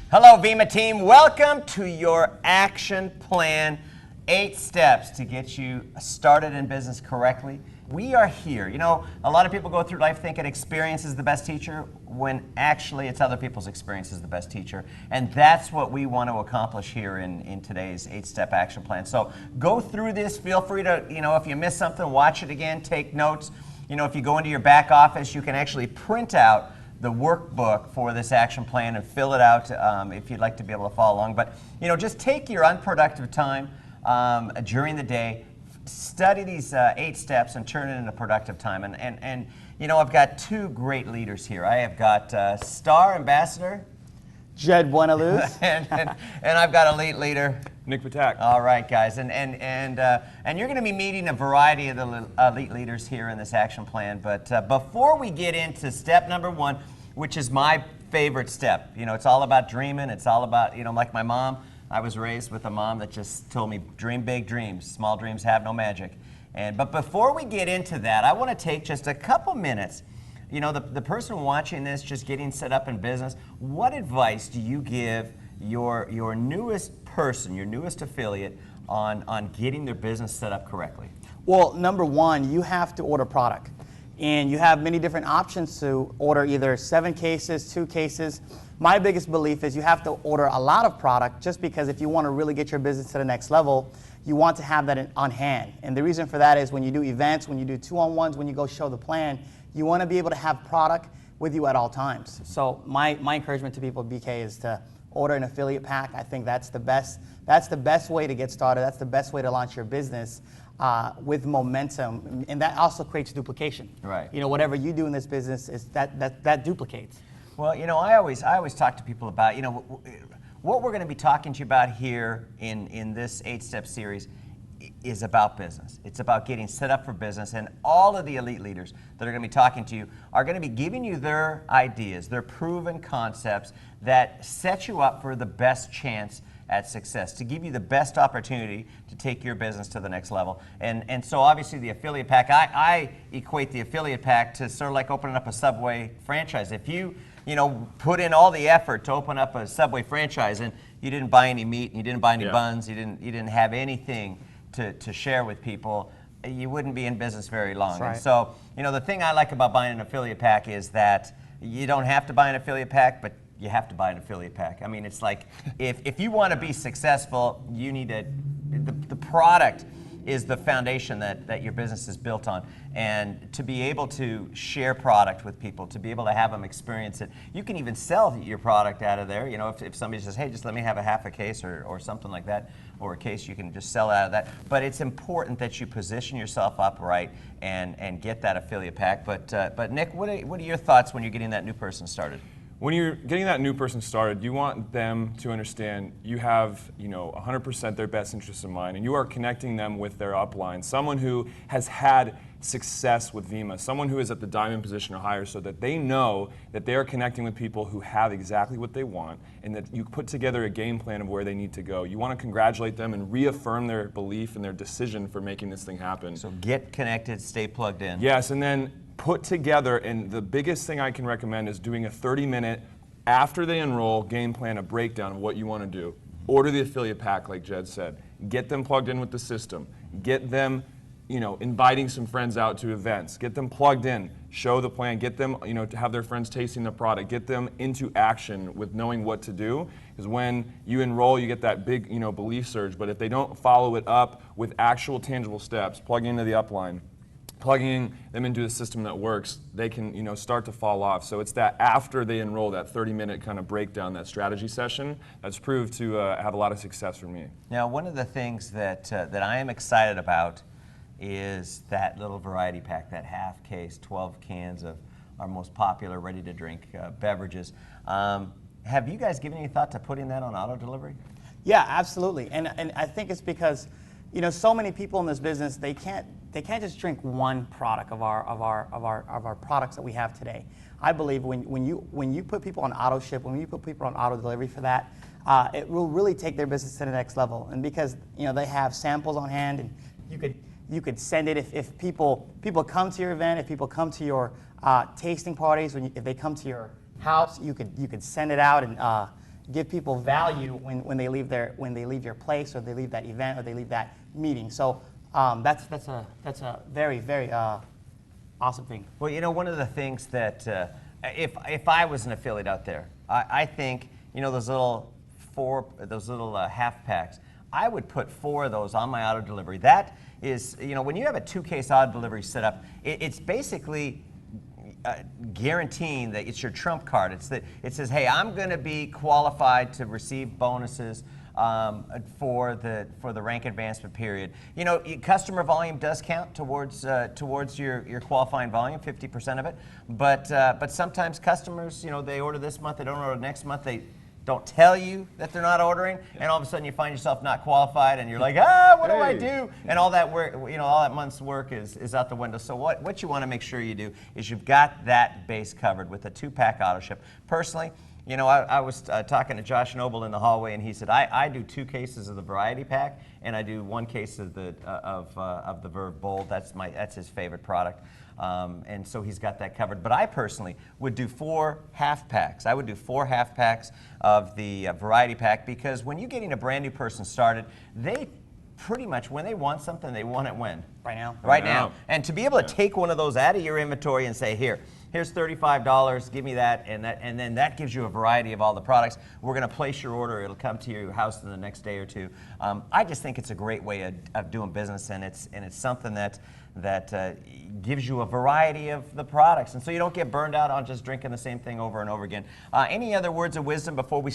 Hello, Vemma team. Welcome to your action plan, 8 steps to get you started in business correctly. We are here. You know, a lot of people go through life thinking experience is the best teacher, when actually it's other people's experience is the best teacher. And that's what we want to accomplish here in today's 8-step action plan. So go through this. Feel free to, if you miss something, watch it again, take notes. If you go into your back office, you can actually print out the workbook for this action plan and fill it out if you'd like to be able to follow along. But just take your unproductive time during the day, study these 8 steps and turn it into productive time. And I've got 2 great leaders here. I have got Star Ambassador Jed Buenaluz. and I've got Elite Leader Nick Patak. All right, guys, and you're going to be meeting a variety of the elite leaders here in this action plan. But before we get into step number 1, which is my favorite step, it's all about dreaming. It's all about, like my mom. I was raised with a mom that just told me, dream big dreams. Small dreams have no magic. But before we get into that, I want to take just a couple minutes. The person watching this, just getting set up in business, what advice do you give your newest person, your newest affiliate, on getting their business set up correctly? Well, number 1, you have to order product. And you have many different options to order, either 7 cases, 2 cases. My biggest belief is you have to order a lot of product, just because if you want to really get your business to the next level, you want to have that on hand. And the reason for that is when you do events, when you do 2-on-1s, when you go show the plan, you want to be able to have product with you at all times. So my encouragement to people at BK is to order an affiliate pack. I think that's the best way to get started. That's the best way to launch your business with momentum, and that also creates duplication. Right. Whatever you do in this business is that duplicates. Well, I always talk to people about, what we're going to be talking to you about here in this 8-step series is about business. It's about getting set up for business, and all of the elite leaders that are going to be talking to you are going to be giving you their ideas, their proven concepts that set you up for the best chance at success, to give you the best opportunity to take your business to the next level. And so obviously the affiliate pack, I equate the affiliate pack to sort of like opening up a Subway franchise. If you put in all the effort to open up a Subway franchise and you didn't buy any meat and you didn't buy any buns, you didn't have anything to share with people, you wouldn't be in business very long. That's right. And so, the thing I like about buying an affiliate pack is that you don't have to buy an affiliate pack, but you have to buy an affiliate pack. I mean, it's like, if you want to be successful, you need the product is the foundation that your business is built on. And to be able to share product with people, to be able to have them experience it, you can even sell your product out of there. If somebody says, hey, just let me have a half a case or something like that, or a case, you can just sell out of that. But it's important that you position yourself up right and get that affiliate pack. But Nick, what are your thoughts when you're getting that new person started? When you're getting that new person started, you want them to understand you have 100% their best interests in mind, and you are connecting them with their upline, someone who has had success with Vemma, someone who is at the diamond position or higher, so that they know that they are connecting with people who have exactly what they want, and that you put together a game plan of where they need to go. You want to congratulate them and reaffirm their belief and their decision for making this thing happen. So get connected, stay plugged in. Yes, and then put together, and the biggest thing I can recommend is doing a 30-minute, after they enroll, game plan, a breakdown of what you want to do. Order the affiliate pack, like Jed said. Get them plugged in with the system. Get them, inviting some friends out to events. Get them plugged in. Show the plan. Get them, to have their friends tasting the product. Get them into action with knowing what to do. Because when you enroll, you get that big, belief surge. But if they don't follow it up with actual tangible steps, plugging into the upline, plugging them into a system that works, they can start to fall off. So it's that after they enroll, that 30-minute kind of breakdown, that strategy session, that's proved to have a lot of success for me. Now, one of the things that I am excited about is that little variety pack, that half case, 12 cans of our most popular ready-to-drink beverages. Have you guys given any thought to putting that on auto delivery? Yeah, absolutely. And I think it's because so many people in this business, they can't just drink one product of our products that we have today. I believe when you put people on auto ship, when you put people on auto delivery for that, it will really take their business to the next level. And because they have samples on hand, and you could send it if people come to your event, if people come to your tasting parties, if they come to your house, you could send it out, give people value when they leave your place, or they leave that event, or they leave that meeting. So that's a very, very awesome thing. Well, you know, one of the things that if I was an affiliate out there, I think, you know, those little half packs, I would put 4 of those on my auto delivery. That is, you know, when you have a 2-case auto delivery set up, it's basically guaranteeing that it's your trump card. It says, hey, I'm going to be qualified to receive bonuses for the rank advancement period. You know, customer volume does count towards your qualifying volume, 50% of it. But sometimes customers, you know, they order this month, they don't order next month, they don't tell you that they're not ordering, and all of a sudden you find yourself not qualified, and you're like, what do I do? And all that work, you know, all that month's work is out the window. So what you want to make sure you do is you've got that base covered with a 2-pack auto ship. Personally, you know, I was talking to Josh Noble in the hallway, and he said, I do 2 cases of the variety pack, and I do 1 case of the Verve Bold. That's his favorite product. And so he's got that covered. But I personally would do 4 half packs. I would do 4 half packs of the variety pack, because when you're getting a brand new person started, they pretty much, when they want something, they want it when? Right now. Right now. And to be able to take one of those out of your inventory and say, here's $35, give me that, and then that gives you a variety of all the products. We're going to place your order. It'll come to your house in the next day or 2. I just think it's a great way of doing business, and it's something that gives you a variety of the products, and so you don't get burned out on just drinking the same thing over and over again. Any other words of wisdom before we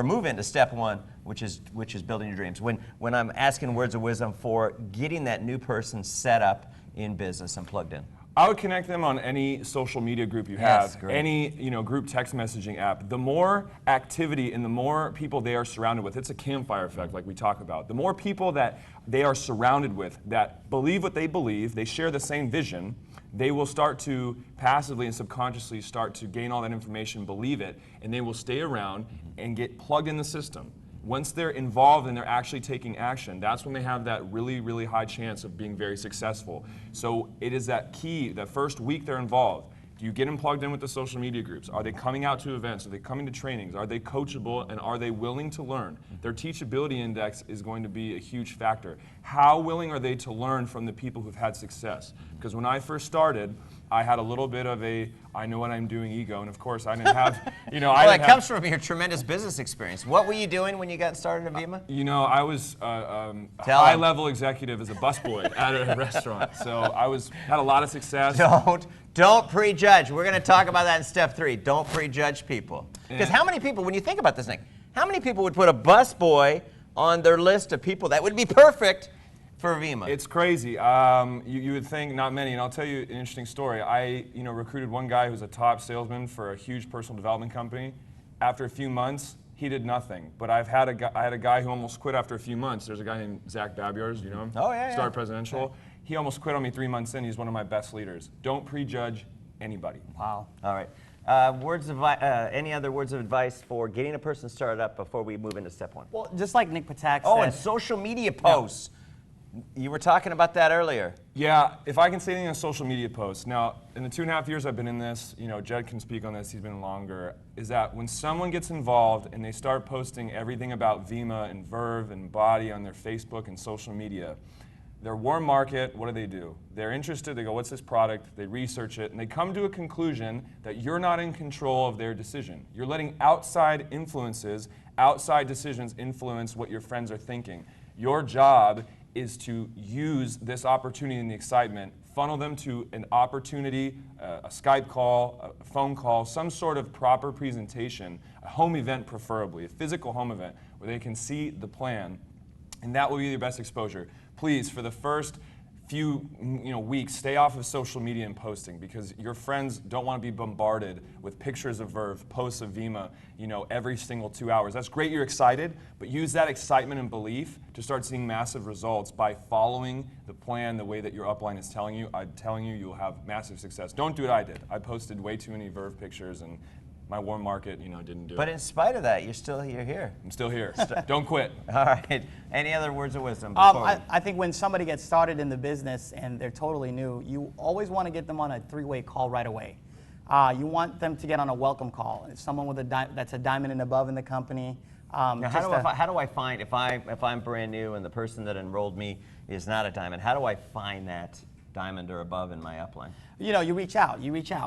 move into step 1, which is building your dreams? When I'm asking words of wisdom for getting that new person set up in business and plugged in. I would connect them on any social media group you Yes, have, great. any group text messaging app. The more activity and the more people they are surrounded with, it's a campfire effect like we talk about. The more people that they are surrounded with that believe what they believe, they share the same vision, they will start to passively and subconsciously start to gain all that information, believe it, and they will stay around and get plugged in the system. Once they're involved and they're actually taking action, that's when they have that really, really high chance of being very successful. So it is that key, that first week they're involved. Do you get them plugged in with the social media groups? Are they coming out to events? Are they coming to trainings? Are they coachable, and are they willing to learn? Their teachability index is going to be a huge factor. How willing are they to learn from the people who've had success? Because when I first started, I had a little bit of a I know what I'm doing ego, and of course I didn't have, Well, that comes from your tremendous business experience. What were you doing when you got started at Vemma? I was a high-level executive as a busboy at a restaurant, so I had a lot of success. Don't prejudge. We're going to talk about that in step 3. Don't prejudge people. Because how many people, when you think about this, Nick, how many people would put a busboy on their list of people that would be perfect for Vemma? It's crazy. You would think not many, and I'll tell you an interesting story. I recruited one guy who's a top salesman for a huge personal development company. After a few months, he did nothing. But I had a guy who almost quit after a few months. There's a guy named Zach Babiars, you know him? Oh, yeah. Started Presidential. Okay. He almost quit on me 3 months in. He's one of my best leaders. Don't prejudge anybody. Wow. All right. Any other words of advice for getting a person started up before we move into step 1? Well, just like Nick Patak said. Oh, and social media posts. You were talking about that earlier. Yeah, if I can say anything on social media posts. Now, in the 2.5 years I've been in this, Jed can speak on this, he's been longer, is that when someone gets involved and they start posting everything about Vemma and Verve and Body on their Facebook and social media, their warm market, what do? They're interested, they go, what's this product? They research it, and they come to a conclusion that you're not in control of their decision. You're letting outside influences, outside decisions influence what your friends are thinking. Your job is to use this opportunity and the excitement, funnel them to an opportunity, a Skype call, a phone call, some sort of proper presentation, a home event preferably, a physical home event where they can see the plan, and that will be your best exposure. Please, for the first few weeks, stay off of social media and posting, because your friends don't want to be bombarded with pictures of Verve, posts of Vemma, every single 2 hours. That's great, you're excited, but use that excitement and belief to start seeing massive results by following the plan the way that your upline is telling you. I'm telling you, you'll have massive success. Don't do what I did. I posted way too many Verve pictures, and my warm market, didn't do it. But in spite of that, you're here. I'm still here. Don't quit. All right. Any other words of wisdom? I think when somebody gets started in the business and they're totally new, you always want to get them on a 3-way call right away. You want them to get on a welcome call. If someone with that's a diamond and above in the company. Now, how do I find, if I'm brand new and the person that enrolled me is not a diamond, how do I find that diamond or above in my upline? You know, you reach out.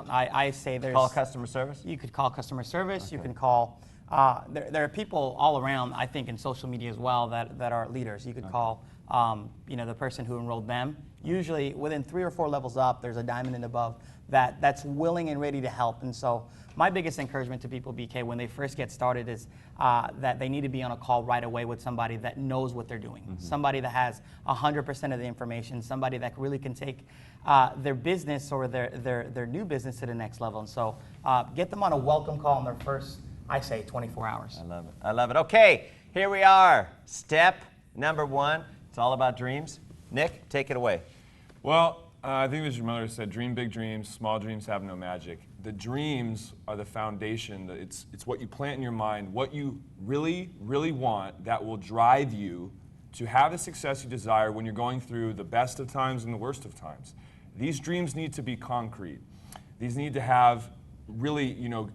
I say there's... Call customer service? You could call customer service. Okay. You can call... there are people all around, I think, in social media as well that are leaders. You could call, you know, the person who enrolled them. Usually, within 3 or 4 levels up, there's a diamond and above that's willing and ready to help. And so, my biggest encouragement to people, BK, when they first get started is that they need to be on a call right away with somebody that knows what they're doing, somebody that has 100% of the information, somebody that really can take their business or their new business to the next level. And so, get them on a welcome call in their first, I say, 24 hours. I love it. I love it. Okay, here we are. Step number 1. It's all about dreams. Nick, take it away. Well, I think as your mother said, dream big dreams, small dreams have no magic. The dreams are the foundation. It's what you plant in your mind, what you really, really want that will drive you to have the success you desire when you're going through the best of times and the worst of times. These dreams need to be concrete. These need to have really, you know,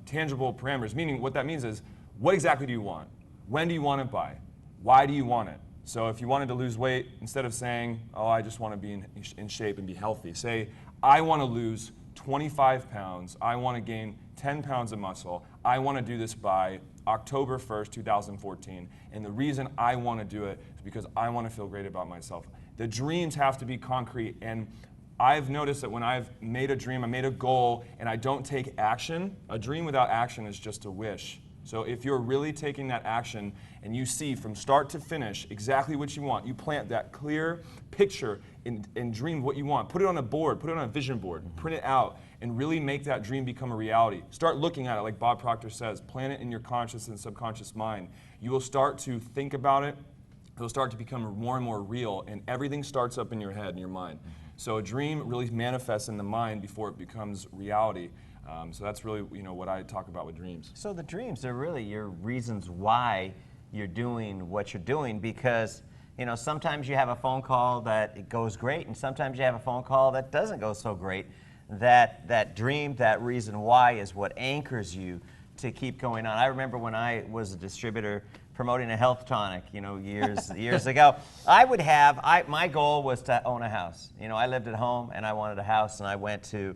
tangible parameters, meaning what that means is, what exactly do you want? When do you want it by? Why do you want it? So if you wanted to lose weight, instead of saying, oh, I just want to be in shape and be healthy, say, I want to lose 25 pounds. I want to gain 10 pounds of muscle. I want to do this by October 1st, 2014. And the reason I want to do it is because I want to feel great about myself. The dreams have to be concrete. And I've noticed that when I've made a dream, I made a goal, and I don't take action, a dream without action is just a wish. So if you're really taking that action and you see from start to finish exactly what you want, you plant that clear picture and dream what you want. Put it on a board, put it on a vision board, print it out, and really make that dream become a reality. Start looking at it like Bob Proctor says, plant it in your conscious and subconscious mind. You will start to think about it, it'll start to become more and more real, and everything starts up in your head and your mind. So a dream really manifests in the mind before it becomes reality. So that's really, you know, what I talk about with dreams. So the dreams are really your reasons why you're doing what you're doing, because, you know, sometimes you have a phone call that it goes great, and sometimes you have a phone call that doesn't go so great. That dream, that reason why is what anchors you to keep going on. I remember when I was a distributor promoting a health tonic, you know, years ago. My goal was to own a house. You know, I lived at home and I wanted a house, and I went to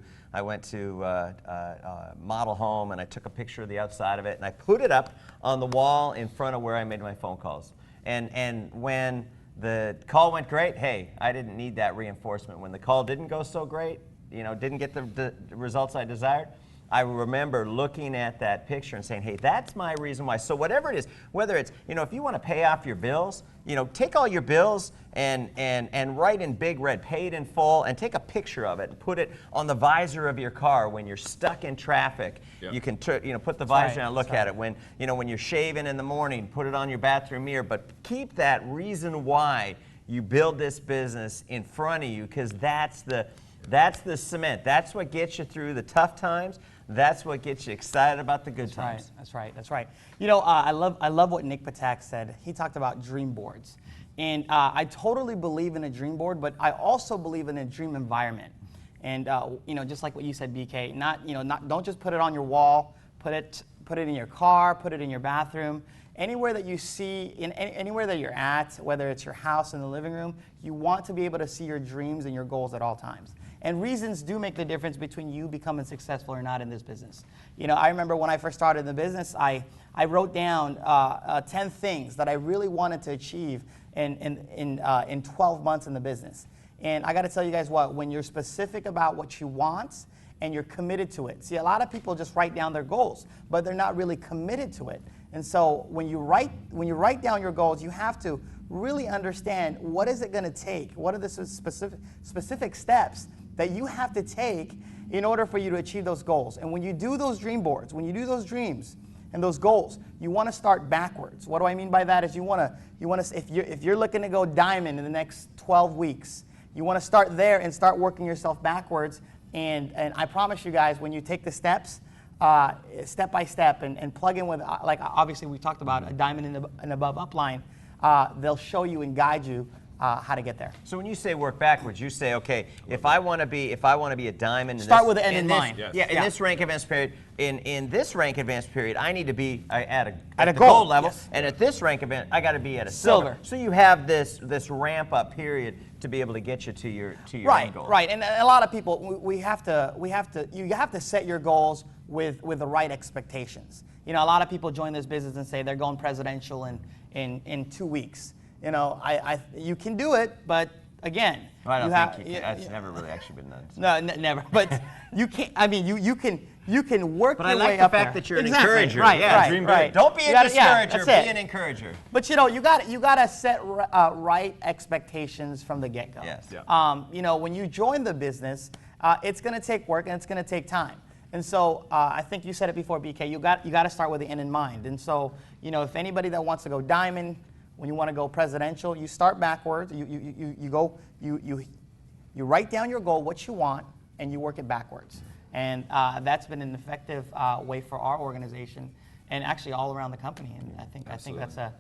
model home, and I took a picture of the outside of it, and I put it up on the wall in front of where I made my phone calls. And when the call went great, hey, I didn't need that reinforcement. When the call didn't go so great, you know, didn't get the results I desired, I remember looking at that picture and saying, hey, that's my reason why. So whatever it is, whether it's, you know, if you want to pay off your bills, you know, take all your bills and write in big red, paid in full, and take a picture of it and put it on the visor of your car when you're stuck in traffic. Yep. You can put the visor down and look at it. When, you know, when you're shaving in the morning, put it on your bathroom mirror, but keep that reason why you build this business in front of you, because that's the cement. That's what gets you through the tough times. That's what gets you excited about the good times. That's right. You know, I love what Nick Patak said. He talked about dream boards. And I totally believe in a dream board, but I also believe in a dream environment. And you know, just like what you said, BK, don't just put it on your wall, put it in your car, put it in your bathroom. Anywhere that you see, anywhere that you're at, whether it's your house in the living room, you want to be able to see your dreams and your goals at all times. And reasons do make the difference between you becoming successful or not in this business. You know, I remember when I first started in the business, I wrote down 10 things that I really wanted to achieve in 12 months in the business. And I got to tell you guys what, when you're specific about what you want and you're committed to it. See, a lot of people just write down their goals, but they're not really committed to it. And so when you write down your goals, you have to really understand, what is it going to take? What are the specific steps that you have to take in order for you to achieve those goals? And when you do those dream boards, when you do those dreams and those goals, you want to start backwards. What do I mean by that? Is you want to if you're looking to go diamond in the next 12 weeks, you want to start there and start working yourself backwards. And I promise you guys, when you take the steps, step by step, and plug in with, like obviously we talked about a diamond and above upline, they'll show you and guide you how to get there. So when you say work backwards, you say, okay, if I want to be a diamond, Start with the end in mind. This, yeah, in this rank advanced period, in this rank advanced period, I need to be at the gold gold level, yes. and at this rank advanced, I got to be at a silver. So you have this ramp up period to be able to get you to your end goal. Right. And a lot of people, you have to set your goals with the right expectations. You know, a lot of people join this business and say they're going presidential in 2 weeks. You know, you can do it, but again, well, I don't think you can. That's never really actually been done. So. No, never. But you can't. I mean, you can work but your I like way the up fact there. that you're an exactly. encourager. Right, yeah, right, dream right. big. Don't be a discourager. Be an encourager. But you know, you got to set right expectations from the get-go. Yes. Yeah. You know, when you join the business, it's going to take work and it's going to take time. And so I think you said it before, BK. You got to start with the end in mind. And so you know, if anybody that wants to go diamond, when you want to go presidential, you start backwards. You write down your goal, what you want, and you work it backwards. And that's been an effective way for our organization, and actually all around the company. And I think that's a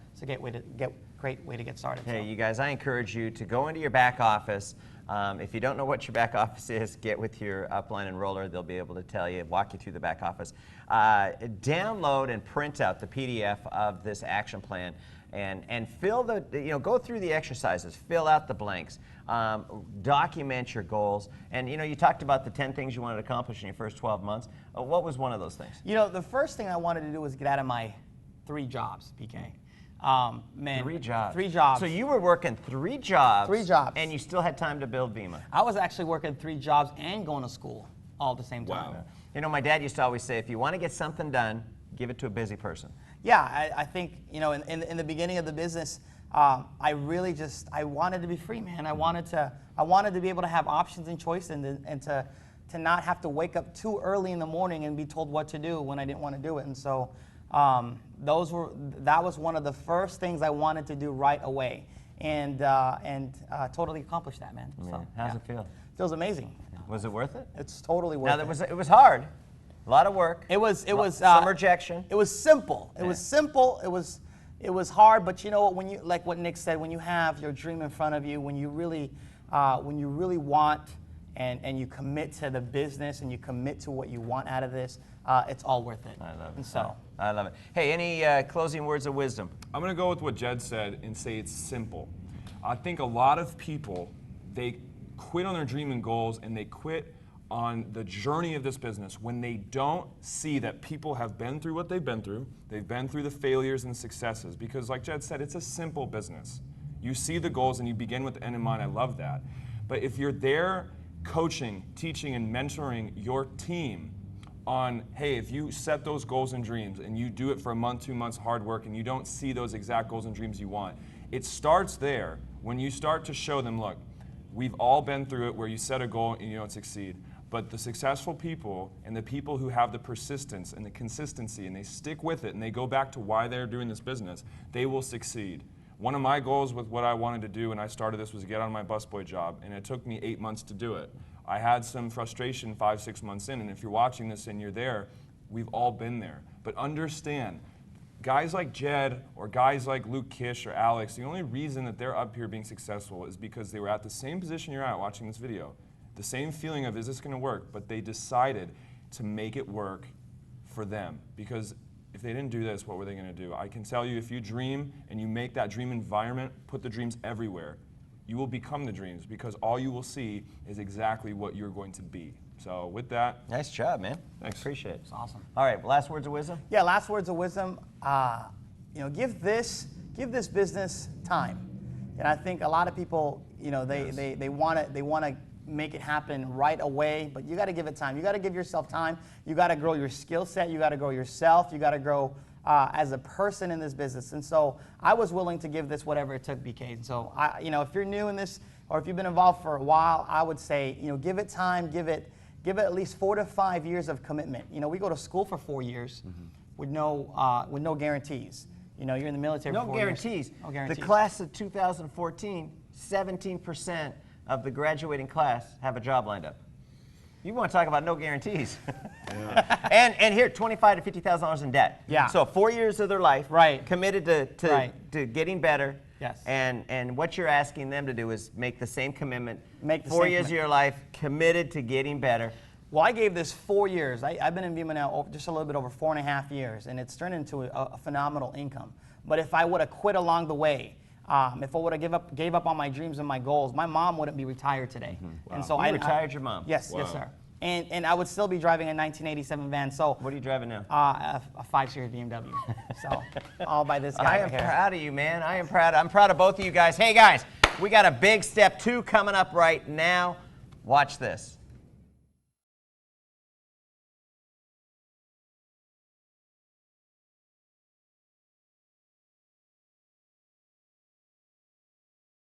great way to get started. Hey, you guys, I encourage you to go into your back office. If you don't know what your back office is, get with your upline enroller. They'll be able to tell you, walk you through the back office. Download and print out the PDF of this action plan. And fill go through the exercises, fill out the blanks, document your goals. And you talked about the 10 things you wanted to accomplish in your first 12 months. What was one of those things? You know, the first thing I wanted to do was get out of my 3 jobs, PK. Man, 3 jobs. 3 jobs. So you were working 3 jobs. 3 jobs. And you still had time to build Vemma. I was actually working 3 jobs and going to school all at the same time. Wow. You know, my dad used to always say, if you want to get something done, give it to a busy person. Yeah, I think, you know, in the beginning of the business, I wanted to be free, man. I wanted to be able to have options and choice and to not have to wake up too early in the morning and be told what to do when I didn't want to do it. And so that was one of the first things I wanted to do right away, and totally accomplished that, man. Yeah. So, How's it feel? Feels amazing. Was it worth it? It's totally worth it. It was hard. A lot of work. It was some rejection. It was simple. It was simple. It was hard, but you know what? When you, like what Nick said, when you have your dream in front of you, when you really want and you commit to the business and you commit to what you want out of this, it's all worth it. I love it. And so I love it. Hey, any closing words of wisdom? I'm going to go with what Jed said and say it's simple. I think a lot of people, they quit on their dream and goals, and they quit on the journey of this business when they don't see that people have been through what they've been through the failures and successes. Because like Jed said, it's a simple business. You see the goals and you begin with the end in mind. I love that. But if you're there coaching, teaching, and mentoring your team on, hey, if you set those goals and dreams and you do it for a month, 2 months, hard work, and you don't see those exact goals and dreams you want, it starts there when you start to show them, look, we've all been through it where you set a goal and you don't succeed. But the successful people and the people who have the persistence and the consistency and they stick with it and they go back to why they're doing this business, they will succeed. One of my goals with what I wanted to do when I started this was to get on my busboy job, and it took me 8 months to do it. I had some frustration 5, 6 months in, and if you're watching this and you're there, we've all been there. But understand, guys like Jed or guys like Luke Kish or Alex, the only reason that they're up here being successful is because they were at the same position you're at watching this video. The same feeling of, is this going to work? But they decided to make it work for them. Because if they didn't do this, what were they going to do? I can tell you, if you dream and you make that dream environment, put the dreams everywhere, you will become the dreams, because all you will see is exactly what you're going to be. So with that. Nice job, man. Thanks. Appreciate it. it's awesome. All right, last words of wisdom? Yeah, last words of wisdom. You know, give this business time. And I think a lot of people, you know, they want to make it happen right away, but you got to give it time. You got to give yourself time. You got to grow your skill set. You got to grow yourself. You got to grow as a person in this business. And so I was willing to give this whatever it took, BK. And so you know, if you're new in this or if you've been involved for a while, I would say, you know, give it time. Give it at least 4 to 5 years of commitment. You know, we go to school for 4 years with no guarantees. You know, you're in the military for 4 years. No guarantees. The class of 2014, 17% of the graduating class have a job lined up. You want to talk about no guarantees. Yeah. and here, $25,000 to $50,000 in debt. Yeah. So 4 years of their life, right, committed to getting better. Yes. And what you're asking them to do is make the same commitment. Make the 4 same years of your life committed to getting better. Well, I gave this 4 years. I've been in Vemma now just a little bit over 4.5 years, and it's turned into a phenomenal income. But if I would have quit along the way, if I would have gave up on my dreams and my goals, my mom wouldn't be retired today. Wow. And so You retired your mom? Yes, Wow. yes, sir. And I would still be driving a 1987 van. So What are you driving now? a 5-series BMW. So all by this guy I right am here. proud of you, man. I am proud. I'm proud of both of you guys. Hey, guys, we got a big step 2 coming up right now. Watch this.